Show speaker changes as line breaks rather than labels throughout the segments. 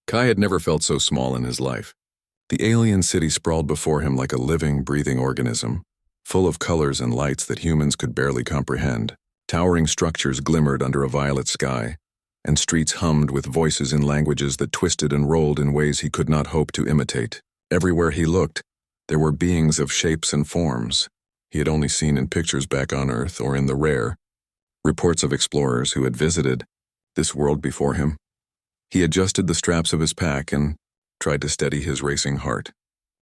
Kai had never felt so small in his life. The alien city sprawled before him like a living, breathing organism, full of colors and lights that humans could barely comprehend. Towering structures glimmered under a violet sky, and streets hummed with voices in languages that twisted and rolled in ways he could not hope to imitate. Everywhere he looked, there were beings of shapes and forms he had only seen in pictures back on Earth or in the rare reports of explorers who had visited this world before him. He adjusted the straps of his pack and tried to steady his racing heart.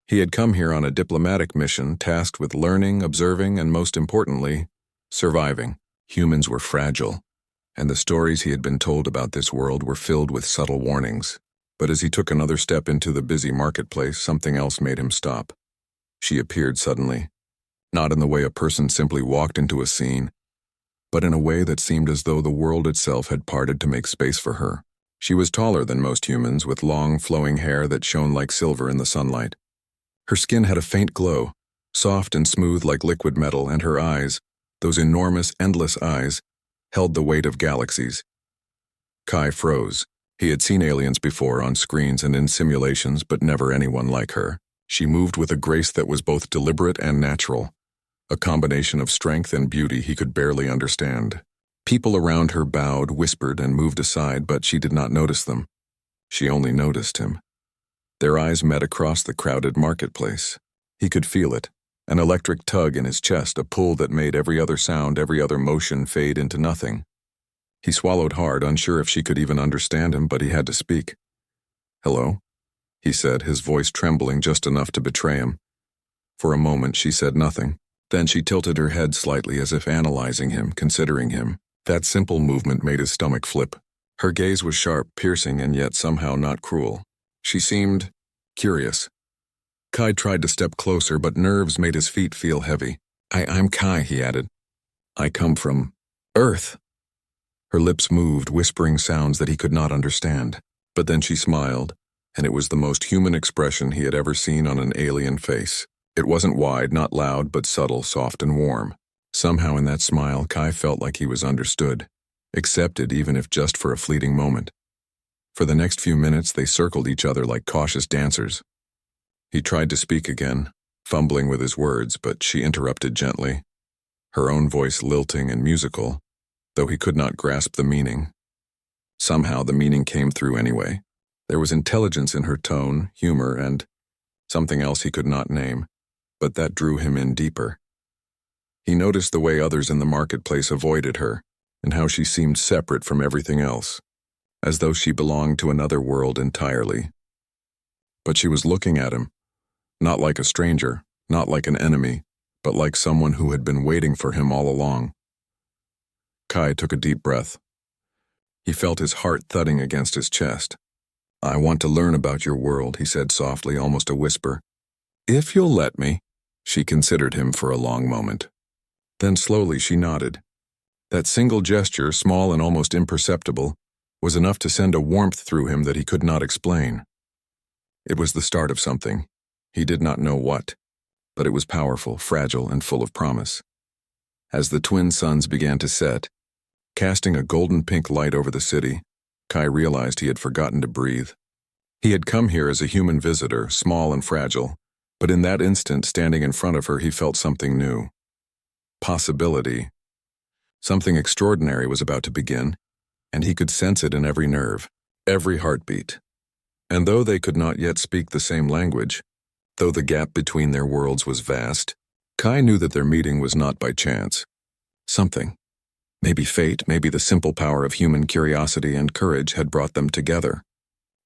He had come here on a diplomatic mission tasked with learning, observing, and most importantly, surviving. Humans were fragile, and the stories he had been told about this world were filled with subtle warnings. But as he took another step into the busy marketplace, something else made him stop. She appeared suddenly, not in the way a person simply walked into a scene, but in a way that seemed as though the world itself had parted to make space for her. She was taller than most humans, with long, flowing hair that shone like silver in the sunlight. Her skin had a faint glow, soft and smooth like liquid metal, and her eyes, those enormous, endless eyes, held the weight of galaxies. Kai froze. He had seen aliens before on screens and in simulations, but never anyone like her. She moved with a grace that was both deliberate and natural, a combination of strength and beauty he could barely understand. People around her bowed, whispered, and moved aside, but she did not notice them. She only noticed him. Their eyes met across the crowded marketplace. He could feel it, an electric tug in his chest, a pull that made every other sound, every other motion fade into nothing. He swallowed hard, unsure if she could even understand him, but he had to speak. "Hello?" he said, his voice trembling just enough to betray him. For a moment she said nothing. Then she tilted her head slightly as if analyzing him, considering him. That simple movement made his stomach flip. Her gaze was sharp, piercing, and yet somehow not cruel. She seemed curious. Kai tried to step closer, but nerves made his feet feel heavy. I'm Kai," he added. "I come from Earth." Her lips moved, whispering sounds that he could not understand. But then she smiled, and it was the most human expression he had ever seen on an alien face. It wasn't wide, not loud, but subtle, soft, and warm. Somehow in that smile, Kai felt like he was understood, accepted even if just for a fleeting moment. For the next few minutes, they circled each other like cautious dancers. He tried to speak again, fumbling with his words, but she interrupted gently, her own voice lilting and musical, though he could not grasp the meaning. Somehow the meaning came through anyway. There was intelligence in her tone, humor, and something else he could not name, but that drew him in deeper. He noticed the way others in the marketplace avoided her, and how she seemed separate from everything else, as though she belonged to another world entirely. But she was looking at him, not like a stranger, not like an enemy, but like someone who had been waiting for him all along. Kai took a deep breath. He felt his heart thudding against his chest. "I want to learn about your world," he said softly, almost a whisper. "If you'll let me." She considered him for a long moment. Then slowly she nodded. That single gesture, small and almost imperceptible, was enough to send a warmth through him that he could not explain. It was the start of something. He did not know what, but it was powerful, fragile, and full of promise. As the twin suns began to set, casting a golden-pink light over the city, Kai realized he had forgotten to breathe. He had come here as a human visitor, small and fragile, but in that instant, standing in front of her, he felt something new. Possibility. Something extraordinary was about to begin, and he could sense it in every nerve, every heartbeat. And though they could not yet speak the same language, though the gap between their worlds was vast, Kai knew that their meeting was not by chance. Something, maybe fate, maybe the simple power of human curiosity and courage had brought them together.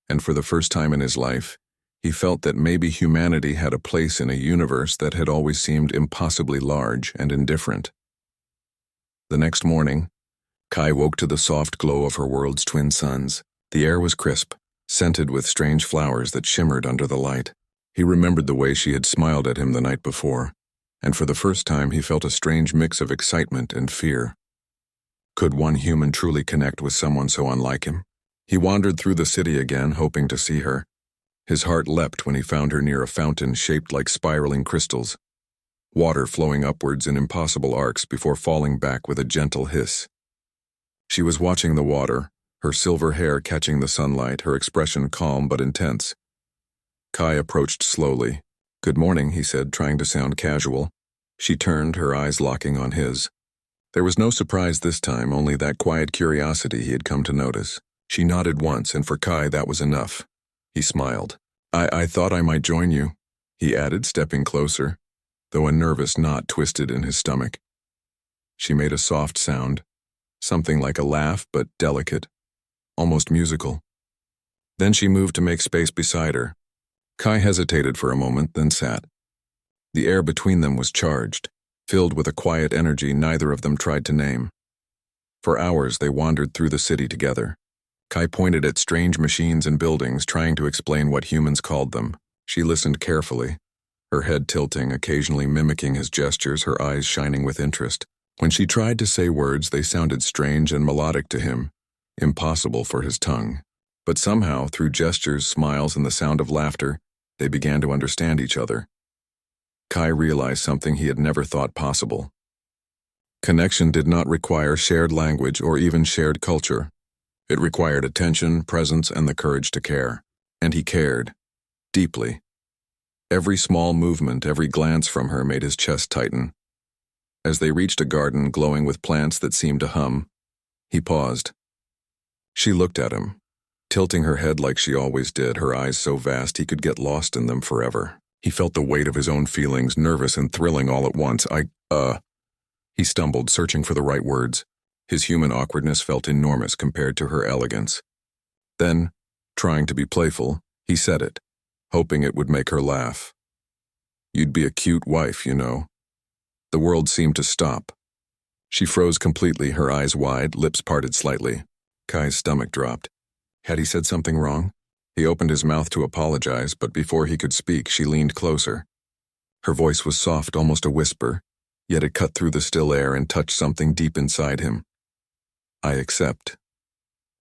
And for the first time in his life, he felt that maybe humanity had a place in a universe that had always seemed impossibly large and indifferent. The next morning, Kai woke to the soft glow of her world's twin suns. The air was crisp, scented with strange flowers that shimmered under the light. He remembered the way she had smiled at him the night before, and for the first time he felt a strange mix of excitement and fear. Could one human truly connect with someone so unlike him? He wandered through the city again, hoping to see her. His heart leapt when he found her near a fountain shaped like spiraling crystals, water flowing upwards in impossible arcs before falling back with a gentle hiss. She was watching the water, her silver hair catching the sunlight, her expression calm but intense. Kai approached slowly. "Good morning," he said, trying to sound casual. She turned, her eyes locking on his. There was no surprise this time, only that quiet curiosity he had come to notice. She nodded once, and for Kai that was enough. He smiled. I thought I might join you," he added, stepping closer, though a nervous knot twisted in his stomach. She made a soft sound, something like a laugh, but delicate, almost musical. Then she moved to make space beside her. Kai hesitated for a moment, then sat. The air between them was charged, filled with a quiet energy neither of them tried to name. For hours they wandered through the city together. Kai pointed at strange machines and buildings, trying to explain what humans called them. She listened carefully, her head tilting, occasionally mimicking his gestures, her eyes shining with interest. When she tried to say words, they sounded strange and melodic to him, impossible for his tongue. But somehow, through gestures, smiles, and the sound of laughter, they began to understand each other. Kai realized something he had never thought possible. Connection did not require shared language or even shared culture. It required attention, presence, and the courage to care. And he cared. Deeply. Every small movement, every glance from her made his chest tighten. As they reached a garden glowing with plants that seemed to hum, he paused. She looked at him, tilting her head like she always did, her eyes so vast he could get lost in them forever. He felt the weight of his own feelings, nervous and thrilling all at once. He stumbled, searching for the right words. His human awkwardness felt enormous compared to her elegance. Then, trying to be playful, he said it, hoping it would make her laugh. "You'd be a cute wife, you know." The world seemed to stop. She froze completely, her eyes wide, lips parted slightly. Kai's stomach dropped. Had he said something wrong? He opened his mouth to apologize, but before he could speak, she leaned closer. Her voice was soft, almost a whisper, yet it cut through the still air and touched something deep inside him. "I accept."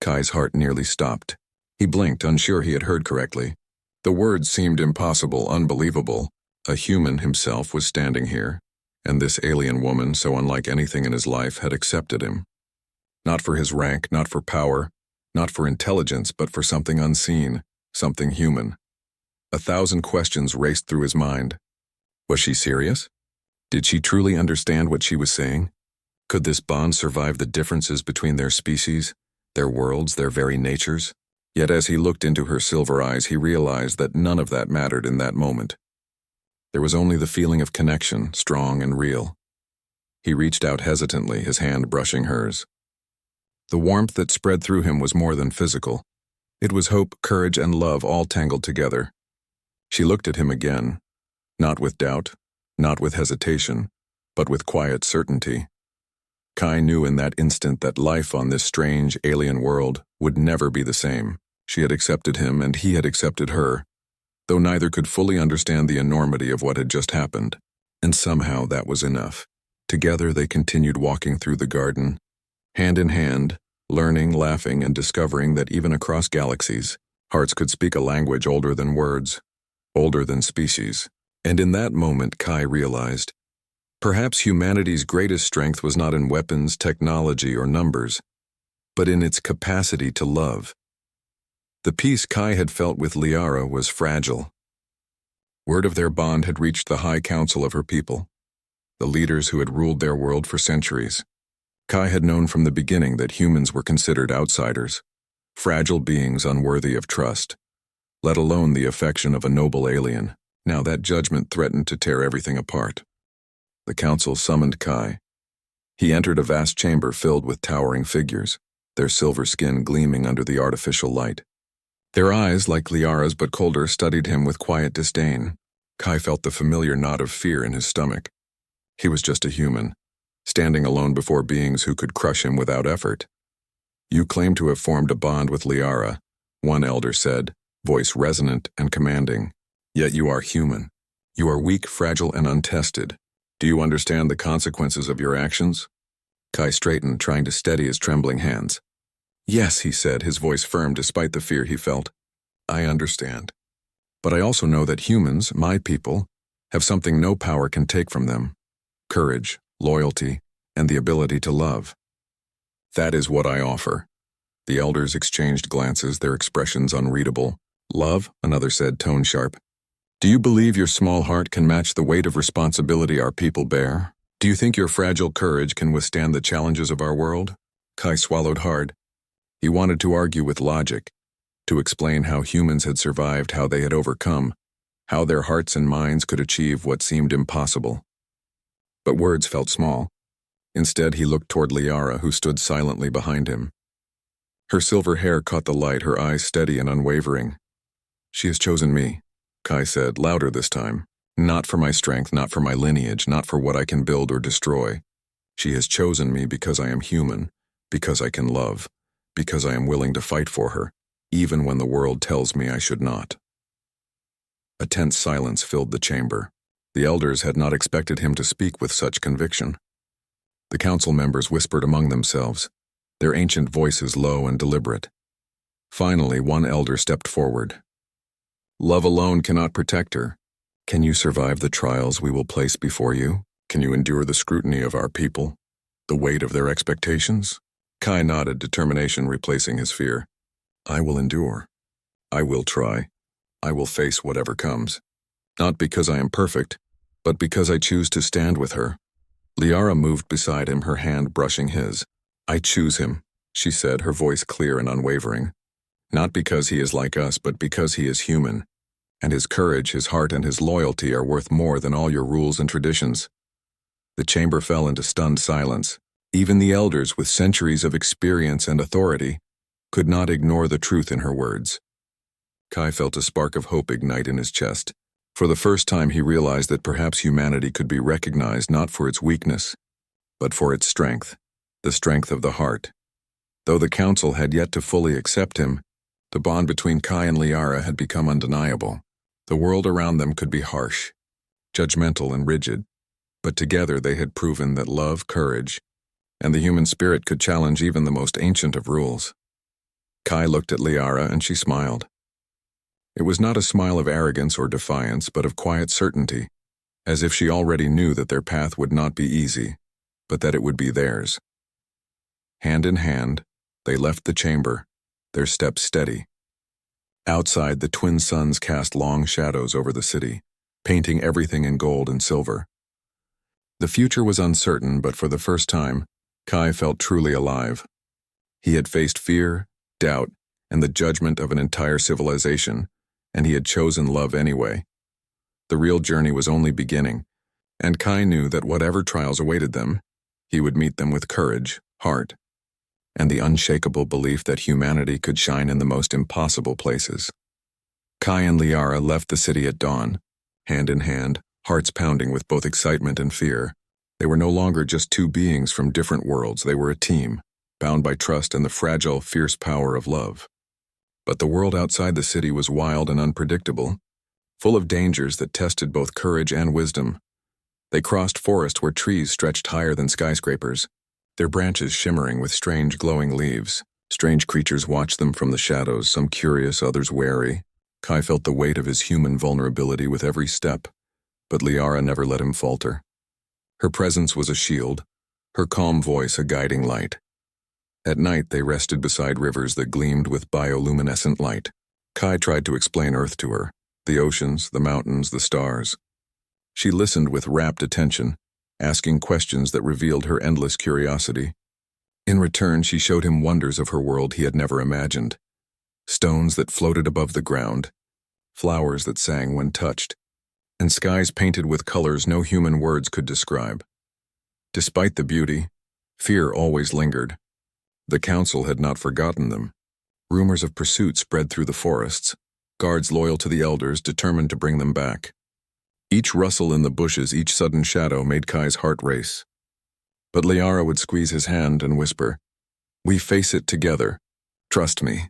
Kai's heart nearly stopped. He blinked, unsure he had heard correctly. The words seemed impossible, unbelievable. A human himself was standing here, and this alien woman, so unlike anything in his life, had accepted him. Not for his rank, not for power, not for intelligence, but for something unseen, something human. 1,000 questions raced through his mind. Was she serious? Did she truly understand what she was saying? Could this bond survive the differences between their species, their worlds, their very natures? Yet as he looked into her silver eyes, he realized that none of that mattered in that moment. There was only the feeling of connection, strong and real. He reached out hesitantly, his hand brushing hers. The warmth that spread through him was more than physical. It was hope, courage, and love all tangled together. She looked at him again, not with doubt, not with hesitation, but with quiet certainty. Kai knew in that instant that life on this strange, alien world would never be the same. She had accepted him, and he had accepted her, though neither could fully understand the enormity of what had just happened. And somehow that was enough. Together they continued walking through the garden, hand in hand, learning, laughing, and discovering that even across galaxies, hearts could speak a language older than words, older than species. And in that moment, Kai realized, perhaps humanity's greatest strength was not in weapons, technology, or numbers, but in its capacity to love. The peace Kai had felt with Liara was fragile. Word of their bond had reached the high council of her people, the leaders who had ruled their world for centuries. Kai had known from the beginning that humans were considered outsiders, fragile beings unworthy of trust, let alone the affection of a noble alien. Now that judgment threatened to tear everything apart. The council summoned Kai. He entered a vast chamber filled with towering figures, their silver skin gleaming under the artificial light. Their eyes, like Liara's but colder, studied him with quiet disdain. Kai felt the familiar knot of fear in his stomach. He was just a human, standing alone before beings who could crush him without effort. "You claim to have formed a bond with Liara," one elder said, voice resonant and commanding. "Yet you are human. You are weak, fragile, and untested. Do you understand the consequences of your actions?" Kai straightened, trying to steady his trembling hands. "Yes," he said, his voice firm despite the fear he felt. "I understand. But I also know that humans, my people, have something no power can take from them: courage, loyalty, and the ability to love. That is what I offer. The elders exchanged glances, their expressions unreadable. "Love," another said, tone sharp. "Do you believe your small heart can match the weight of responsibility our people bear? Do you think your fragile courage can withstand the challenges of our world?" Kai swallowed hard. He wanted to argue with logic, to explain how humans had survived, how they had overcome, how their hearts and minds could achieve what seemed impossible. But words felt small. Instead, he looked toward Liara, who stood silently behind him. Her silver hair caught the light, her eyes steady and unwavering. "She has chosen me," Kai said, louder this time. "Not for my strength, not for my lineage, not for what I can build or destroy. She has chosen me because I am human, because I can love, because I am willing to fight for her, even when the world tells me I should not." A tense silence filled the chamber. The elders had not expected him to speak with such conviction. The council members whispered among themselves, their ancient voices low and deliberate. Finally, one elder stepped forward. "Love alone cannot protect her. Can you survive the trials we will place before you? Can you endure the scrutiny of our people, the weight of their expectations?" Kai nodded, determination replacing his fear. "I will endure. I will try. I will face whatever comes. Not because I am perfect, but because I choose to stand with her." Liara moved beside him, her hand brushing his. "I choose him," she said, her voice clear and unwavering. "Not because he is like us, but because he is human. And his courage, his heart, and his loyalty are worth more than all your rules and traditions." The chamber fell into stunned silence. Even the elders, with centuries of experience and authority, could not ignore the truth in her words. Kai felt a spark of hope ignite in his chest. For the first time he realized that perhaps humanity could be recognized not for its weakness, but for its strength, the strength of the heart. Though the council had yet to fully accept him, the bond between Kai and Liara had become undeniable. The world around them could be harsh, judgmental and rigid, but together they had proven that love, courage, and the human spirit could challenge even the most ancient of rules. Kai looked at Liara and she smiled. It was not a smile of arrogance or defiance, but of quiet certainty, as if she already knew that their path would not be easy, but that it would be theirs. Hand in hand, they left the chamber, their steps steady. Outside, the twin suns cast long shadows over the city, painting everything in gold and silver. The future was uncertain, but for the first time, Kai felt truly alive. He had faced fear, doubt, and the judgment of an entire civilization, and he had chosen love anyway. The real journey was only beginning, and Kai knew that whatever trials awaited them, he would meet them with courage, heart, and the unshakable belief that humanity could shine in the most impossible places. Kai and Liara left the city at dawn, hand in hand, hearts pounding with both excitement and fear. They were no longer just two beings from different worlds, they were a team, bound by trust and the fragile, fierce power of love. But the world outside the city was wild and unpredictable, full of dangers that tested both courage and wisdom. They crossed forests where trees stretched higher than skyscrapers, their branches shimmering with strange glowing leaves. Strange creatures watched them from the shadows, some curious, others wary. Kai felt the weight of his human vulnerability with every step, but Liara never let him falter. Her presence was a shield, her calm voice a guiding light. At night, they rested beside rivers that gleamed with bioluminescent light. Kai tried to explain Earth to her, the oceans, the mountains, the stars. She listened with rapt attention, asking questions that revealed her endless curiosity. In return, she showed him wonders of her world he had never imagined. Stones that floated above the ground, flowers that sang when touched, and skies painted with colors no human words could describe. Despite the beauty, fear always lingered. The council had not forgotten them. Rumors of pursuit spread through the forests, guards loyal to the elders determined to bring them back. Each rustle in the bushes, each sudden shadow made Kai's heart race. But Liara would squeeze his hand and whisper, "We face it together. Trust me."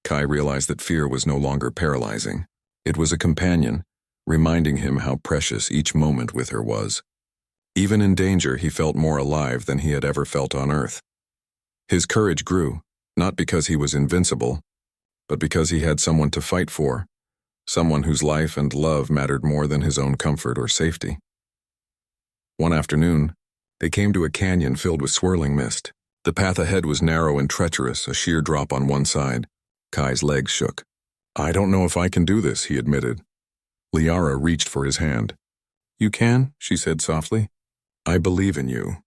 Kai realized that fear was no longer paralyzing. It was a companion, reminding him how precious each moment with her was. Even in danger, he felt more alive than he had ever felt on Earth. His courage grew, not because he was invincible, but because he had someone to fight for, someone whose life and love mattered more than his own comfort or safety. One afternoon, they came to a canyon filled with swirling mist. The path ahead was narrow and treacherous, a sheer drop on one side. Kai's legs shook. "I don't know if I can do this," he admitted. Liara reached for his hand. "You can," she said softly. "I believe in you,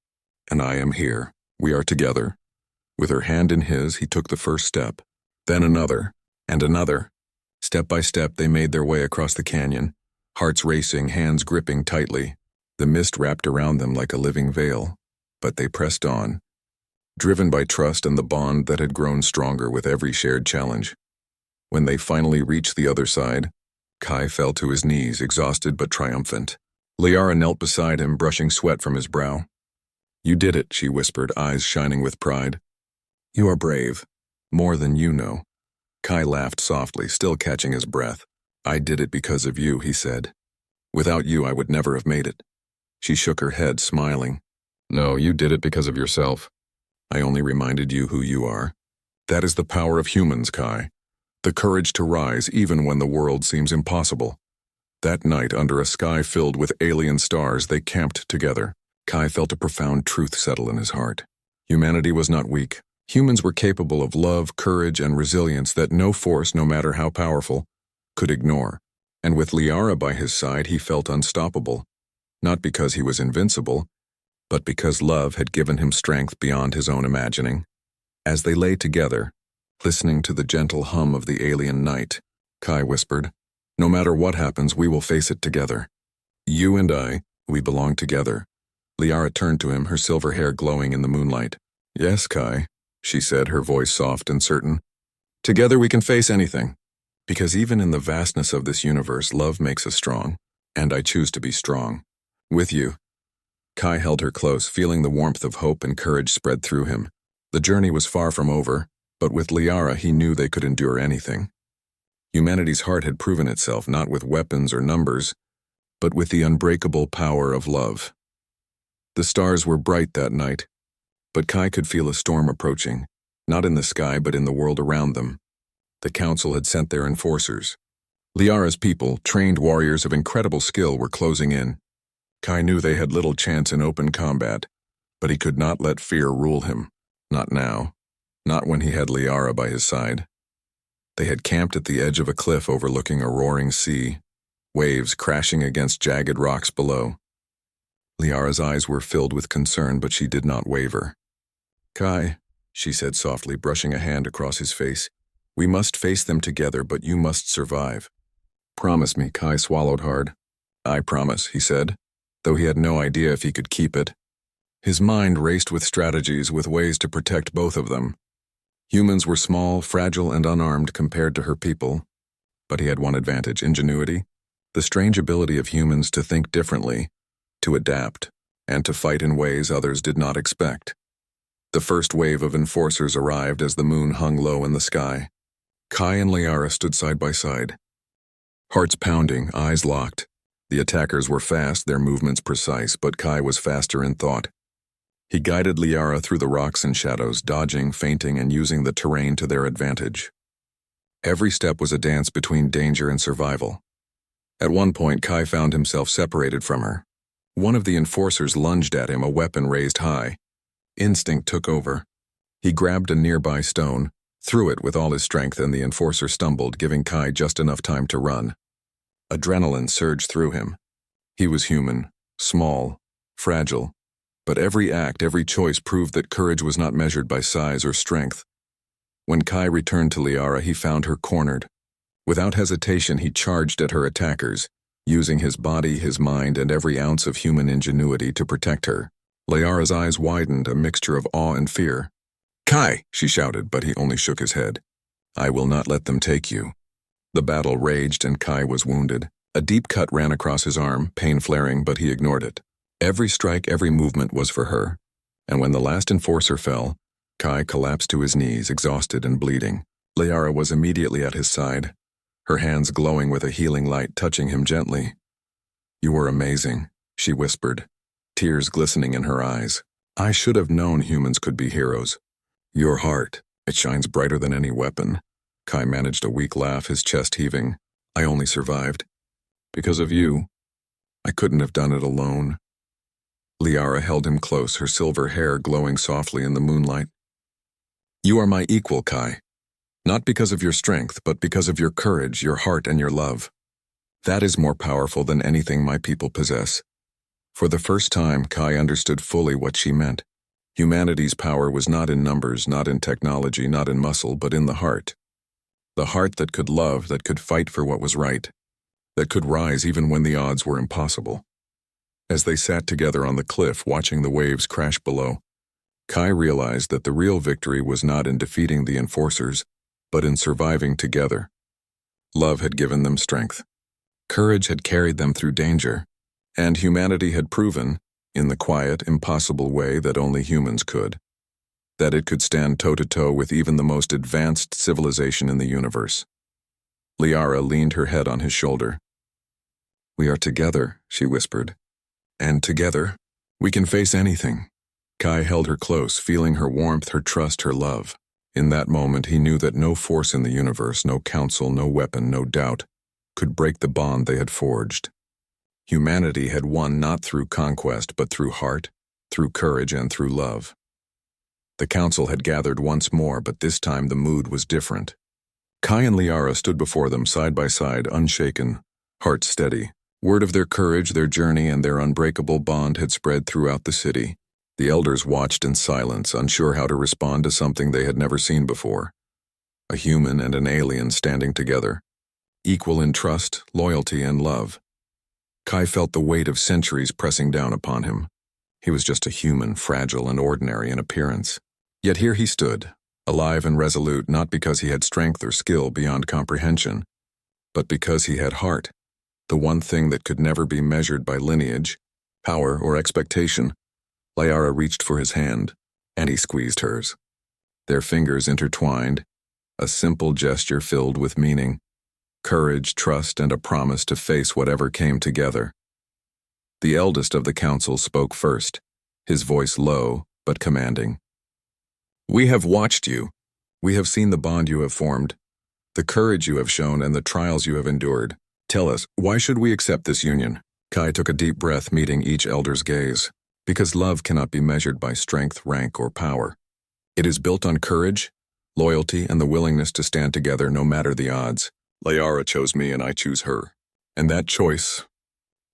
and I am here. We are together." With her hand in his, he took the first step, then another, and another. Step by step, they made their way across the canyon, hearts racing, hands gripping tightly. The mist wrapped around them like a living veil, but they pressed on, driven by trust and the bond that had grown stronger with every shared challenge. When they finally reached the other side, Kai fell to his knees, exhausted but triumphant. Liara knelt beside him, brushing sweat from his brow. "You did it," she whispered, eyes shining with pride. "You are brave, more than you know." Kai laughed softly, still catching his breath. "I did it because of you," he said. "Without you, I would never have made it." She shook her head, smiling. "No, you did it because of yourself. I only reminded you who you are. That is the power of humans, Kai. The courage to rise even when the world seems impossible." That night, under a sky filled with alien stars, they camped together. Kai felt a profound truth settle in his heart. Humanity was not weak. Humans were capable of love, courage, and resilience that no force, no matter how powerful, could ignore. And with Liara by his side, he felt unstoppable. Not because he was invincible, but because love had given him strength beyond his own imagining. As they lay together, listening to the gentle hum of the alien night, Kai whispered, "No matter what happens, we will face it together. You and I, we belong together." Liara turned to him, her silver hair glowing in the moonlight. "Yes, Kai," she said, her voice soft and certain. "Together we can face anything. Because even in the vastness of this universe, love makes us strong, and I choose to be strong. With you." Kai held her close, feeling the warmth of hope and courage spread through him. The journey was far from over, but with Liara he knew they could endure anything. Humanity's heart had proven itself not with weapons or numbers, but with the unbreakable power of love. The stars were bright that night, but Kai could feel a storm approaching, not in the sky but in the world around them. The council had sent their enforcers. Liara's people, trained warriors of incredible skill, were closing in. Kai knew they had little chance in open combat, but he could not let fear rule him. Not now. Not when he had Liara by his side. They had camped at the edge of a cliff overlooking a roaring sea, waves crashing against jagged rocks below. Liara's eyes were filled with concern, but she did not waver. "Kai," she said softly, brushing a hand across his face, "we must face them together, but you must survive." "Promise me," Kai swallowed hard. "I promise," he said, though he had no idea if he could keep it. His mind raced with strategies, with ways to protect both of them. Humans were small, fragile, and unarmed compared to her people, but he had one advantage: ingenuity, the strange ability of humans to think differently, to adapt, and to fight in ways others did not expect. The first wave of enforcers arrived as the moon hung low in the sky. Kai and Liara stood side by side, hearts pounding, eyes locked. The attackers were fast, their movements precise, but Kai was faster in thought. He guided Liara through the rocks and shadows, dodging, feinting, and using the terrain to their advantage. Every step was a dance between danger and survival. At one point, Kai found himself separated from her. One of the enforcers lunged at him, a weapon raised high. Instinct took over. He grabbed a nearby stone, threw it with all his strength, and the enforcer stumbled, giving Kai just enough time to run. Adrenaline surged through him. He was human, small, fragile, but every act, every choice proved that courage was not measured by size or strength. When Kai returned to Liara, he found her cornered. Without hesitation, he charged at her attackers, using his body, his mind, and every ounce of human ingenuity to protect her. Liara's eyes widened, a mixture of awe and fear. "Kai!" she shouted, but he only shook his head. "I will not let them take you." The battle raged and Kai was wounded. A deep cut ran across his arm, pain flaring, but he ignored it. Every strike, every movement was for her. And when the last enforcer fell, Kai collapsed to his knees, exhausted and bleeding. Liara was immediately at his side, her hands glowing with a healing light, touching him gently. "You were amazing," she whispered, tears glistening in her eyes. "I should have known humans could be heroes. Your heart, it shines brighter than any weapon." Kai managed a weak laugh, his chest heaving. "I only survived because of you. I couldn't have done it alone." Liara held him close, her silver hair glowing softly in the moonlight. You are my equal, Kai. Not because of your strength, but because of your courage, your heart, and your love. That is more powerful than anything my people possess. For the first time, Kai understood fully what she meant. Humanity's power was not in numbers, not in technology, not in muscle, but in the heart. The heart that could love, that could fight for what was right, that could rise even when the odds were impossible. As they sat together on the cliff, watching the waves crash below, Kai realized that the real victory was not in defeating the enforcers, but in surviving together. Love had given them strength. Courage had carried them through danger, and humanity had proven, in the quiet, impossible way that only humans could, that it could stand toe-to-toe with even the most advanced civilization in the universe. Liara leaned her head on his shoulder. We are together, she whispered. And together, we can face anything. Kai held her close, feeling her warmth, her trust, her love. In that moment, he knew that no force in the universe, no counsel, no weapon, no doubt, could break the bond they had forged. Humanity had won not through conquest, but through heart, through courage, and through love. The council had gathered once more, but this time the mood was different. Kai and Liara stood before them side by side, unshaken, hearts steady. Word of their courage, their journey, and their unbreakable bond had spread throughout the city. The elders watched in silence, unsure how to respond to something they had never seen before. A human and an alien standing together, equal in trust, loyalty, and love. Kai felt the weight of centuries pressing down upon him. He was just a human, fragile and ordinary in appearance. Yet here he stood, alive and resolute, not because he had strength or skill beyond comprehension, but because he had heart, the one thing that could never be measured by lineage, power, or expectation. Liara reached for his hand, and he squeezed hers. Their fingers intertwined, a simple gesture filled with meaning, courage, trust, and a promise to face whatever came together. The eldest of the council spoke first, his voice low but commanding. We have watched you. We have seen the bond you have formed, the courage you have shown, and the trials you have endured. Tell us, why should we accept this union? Kai took a deep breath, meeting each elder's gaze. Because love cannot be measured by strength, rank, or power. It is built on courage, loyalty, and the willingness to stand together no matter the odds. Liara chose me and I choose her. And that choice,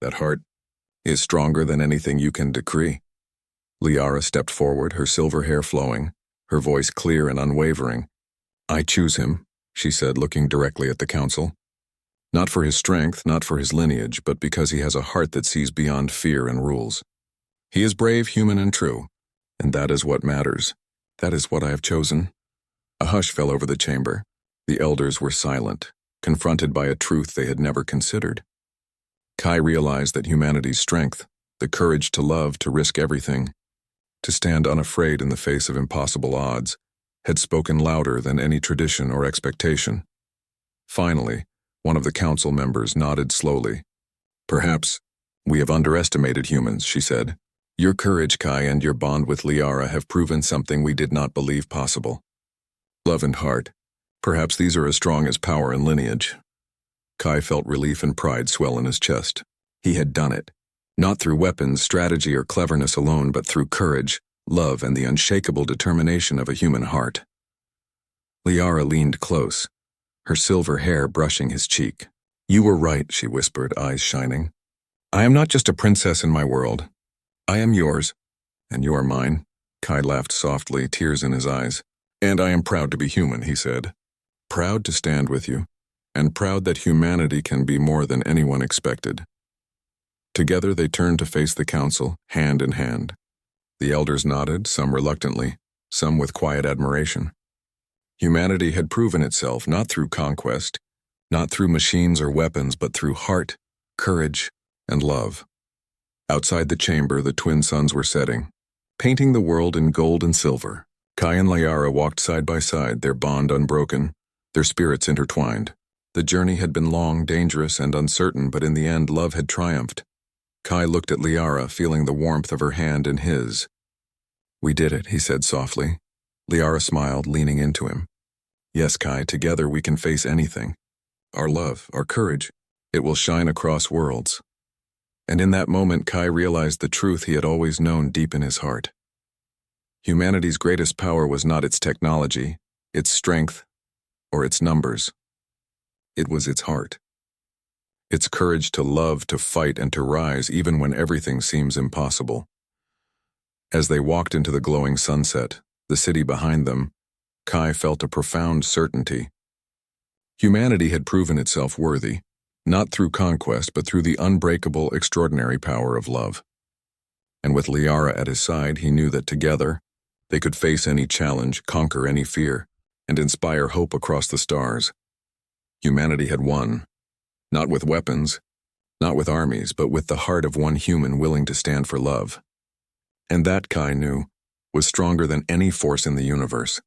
that heart, is stronger than anything you can decree. Liara stepped forward, her silver hair flowing, her voice clear and unwavering. I choose him, she said, looking directly at the council. Not for his strength, not for his lineage, but because he has a heart that sees beyond fear and rules. He is brave, human, and true, and that is what matters. That is what I have chosen. A hush fell over the chamber. The elders were silent, confronted by a truth they had never considered. Kai realized that humanity's strength, the courage to love, to risk everything, to stand unafraid in the face of impossible odds, had spoken louder than any tradition or expectation. Finally, one of the council members nodded slowly. Perhaps we have underestimated humans, she said. Your courage, Kai, and your bond with Liara have proven something we did not believe possible. Love and heart. Perhaps these are as strong as power and lineage. Kai felt relief and pride swell in his chest. He had done it. Not through weapons, strategy, or cleverness alone, but through courage, love, and the unshakable determination of a human heart. Liara leaned close, her silver hair brushing his cheek. You were right, she whispered, eyes shining. I am not just a princess in my world. I am yours, and you are mine. Kai laughed softly, tears in his eyes. And I am proud to be human, he said. Proud to stand with you, and proud that humanity can be more than anyone expected. Together they turned to face the council, hand in hand. The elders nodded, some reluctantly, some with quiet admiration. Humanity had proven itself not through conquest, not through machines or weapons, but through heart, courage, and love. Outside the chamber, the twin suns were setting, painting the world in gold and silver. Kai and Liara walked side by side, their bond unbroken, their spirits intertwined. The journey had been long, dangerous, and uncertain, but in the end, love had triumphed. Kai looked at Liara, feeling the warmth of her hand in his. We did it, he said softly. Liara smiled, leaning into him. Yes, Kai, together we can face anything. Our love, our courage, it will shine across worlds. And in that moment, Kai realized the truth he had always known deep in his heart. Humanity's greatest power was not its technology, its strength, or its numbers. It was its heart. Its courage to love, to fight, and to rise even when everything seems impossible. As they walked into the glowing sunset, the city behind them, Kai felt a profound certainty. Humanity had proven itself worthy, not through conquest, but through the unbreakable, extraordinary power of love. And with Liara at his side, he knew that together, they could face any challenge, conquer any fear, and inspire hope across the stars. Humanity had won, not with weapons, not with armies, but with the heart of one human willing to stand for love. And that, Kai knew, was stronger than any force in the universe.